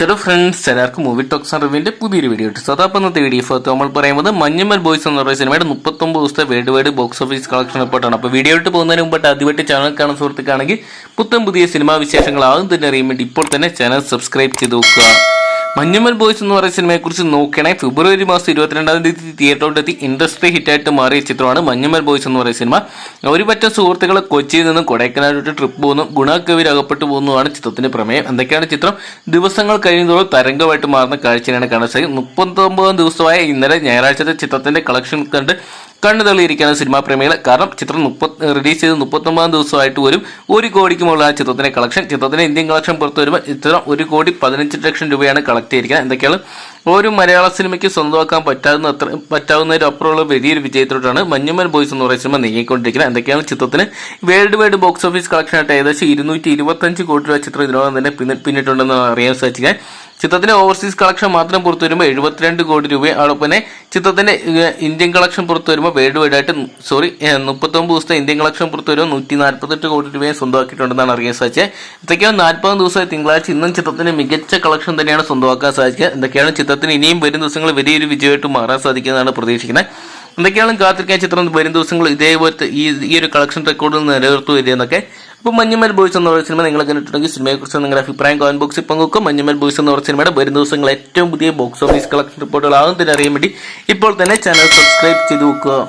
Hello friends, എല്ലാവർക്കും movie talks and റിവ്യൂവിന്റെ പുതിയൊരു video ഇട്ടു. സോ അപ്പോൾ ഇന്നത്തെ വീഡിയോ നമ്മൾ പറയുന്നത് മഞ്ഞുമൽ ബോയ്സ് എന്ന് പറയുന്ന സിനിമയുടെ 39 ദിവസത്തെ world wide box office collection റിപ്പോർട്ടാണ്. അപ്പോൾ വീഡിയോ ഇട്ട് പോകുന്നതിന് മുമ്പായിട്ട് ആദ്യമായിട്ട് ചാനൽ കാണുന്ന സുഹൃത്തുക്കാണെങ്കിൽ പുതിയ സിനിമാ വിശേഷങ്ങൾ ആദ്യം തന്നെ അറിയാൻ വേണ്ടി ഇപ്പോൾ തന്നെ ചാനൽ സബ്സ്ക്രൈബ് ചെയ്ത് നോക്കുക. മഞ്ഞുമൽ ബോയ്സ് എന്ന് പറയുന്ന സിനിമയെക്കുറിച്ച് നോക്കണേ, ഫെബ്രുവരി മാസം 22-ാം തീയതി തിയേറ്ററിലെത്തി ഇൻഡസ്ട്രി ഹിറ്റായിട്ട് മാറിയ ചിത്രമാണ് മഞ്ഞുമൽ ബോയ്സ് എന്ന് പറയുന്ന സിനിമ. ഒരു പറ്റം സുഹൃത്തുക്കൾ കൊച്ചിയിൽ നിന്നും കൊടൈക്കനാലോട്ട് ട്രിപ്പ് പോകുന്നു, ഗുണാക്കവിൽ അകപ്പെട്ടു പോകുന്നതാണ് ചിത്രത്തിന്റെ പ്രമേയം. എന്തൊക്കെയാണ് ചിത്രം? ദിവസങ്ങൾ കഴിയുന്നതോടെ തരംഗമായിട്ട് മാറുന്ന കാഴ്ചയാണ് കാണാൻ സാധിക്കും. 39-ാം ദിവസമായ ഇന്നലെ ഞായറാഴ്ചത്തെ ചിത്രത്തിന്റെ കളക്ഷൻ കണ്ട് കണ്ണു തള്ളിയിരിക്കുകയാണ് സിനിമാ പ്രേമികൾ. കാരണം ചിത്രം റിലീസ് ചെയ്ത് 39-ാം ദിവസമായിട്ട് പോലും 1 കോടിക്ക് മുകളിലാണ് ചിത്രത്തിന്റെ കളക്ഷൻ. ചിത്രത്തിന്റെ ഇന്ത്യൻ കളക്ഷൻ പുറത്തു വരുമ്പോൾ ചിത്രം 1,15 ലക്ഷം രൂപയാണ് കളക്ട് ചെയ്തിരിക്കുന്നത്. എന്തൊക്കെയാണ് ഒരു മലയാള സിനിമയ്ക്ക് സ്വന്തമാക്കാൻ പറ്റാവുന്നതിനപ്പുറമുള്ള വലിയൊരു വിജയത്തിലോട്ടാണ് മഞ്ഞുമൽ ബോയ്സ് എന്ന് പറയുന്ന സിനിമ നീങ്ങിക്കൊണ്ടിരിക്കുന്നത്. എന്തൊക്കെയാണ് ചിത്രത്തിന് world wide box office collection ആയിട്ട് ഏകദേശം 225 കോടി രൂപ ചിത്രം ഇതിനോടൊപ്പം തന്നെ പിന്നിട്ടുണ്ടെന്ന് അറിയാൻ സാധിക്കാൻ. ചിത്രത്തിന്റെ ഓവർസീസ് കളക്ഷൻ മാത്രം പുറത്തു വരുമ്പോൾ 72 കോടി രൂപയും അതോടൊപ്പം തന്നെ ചിത്രത്തിന്റെ ഇന്ത്യൻ കളക്ഷൻ പുറത്തു വരുമ്പോൾ വേൾഡ് വൈഡ് ആയിട്ട് 39 ദിവസത്തെ ഇന്ത്യൻ കളക്ഷൻ പുറത്തു വരുമ്പോൾ 148 കോടി രൂപയും സ്വന്തമാക്കിയിട്ടുണ്ടെന്നാണ് അറിയാൻ സാധിച്ചത്. ഇതൊക്കെയാണ് 40 ദിവസമായി തിങ്കളാഴ്ച ഇന്നും ചിത്രത്തിന് മികച്ച കളക്ഷൻ തന്നെയാണ് സ്വന്തമാക്കാൻ സാധിക്കുക. എന്തൊക്കെയാണ് ചിത്രത്തിന് ഇനിയും വരും ദിവസങ്ങൾ വലിയൊരു വിജയമായിട്ട് മാറാൻ സാധിക്കുന്നതാണ് പ്രതീക്ഷിക്കുന്നത്. എന്തൊക്കെയാണ് കാത്തിരിക്കാൻ ചിത്രം വരും ദിവസങ്ങൾ ഇതേപോലത്തെ ഈ ഒരു കളക്ഷൻ റെക്കോർഡിൽ നിലനിർത്തുക എന്നൊക്കെ. അപ്പോൾ മഞ്ഞുമൽ ബോയ്സ് എന്ന് പറയുന്ന സിനിമ നിങ്ങൾ കണ്ടിട്ടുണ്ടെങ്കിൽ സിനിമയെക്കുറിച്ച് നിങ്ങളുടെ അഭിപ്രായം കമന്റ് ബോക്സിൽ പങ്കുവെക്കും. മഞ്ഞുമൽ ബോയ്സ് എന്ന് പറയുന്ന സിനിമയുടെ വരും ദിവസങ്ങൾ ഏറ്റവും പുതിയ ബോക്സ് ഓഫീസ് കളക്ഷൻ റിപ്പോർട്ടുകൾ ആകും തന്നെ അറിയാൻ വേണ്ടി ഇപ്പോൾ തന്നെ ചാനൽ സബ്സ്ക്രൈബ് ചെയ്ത് വെക്കുക.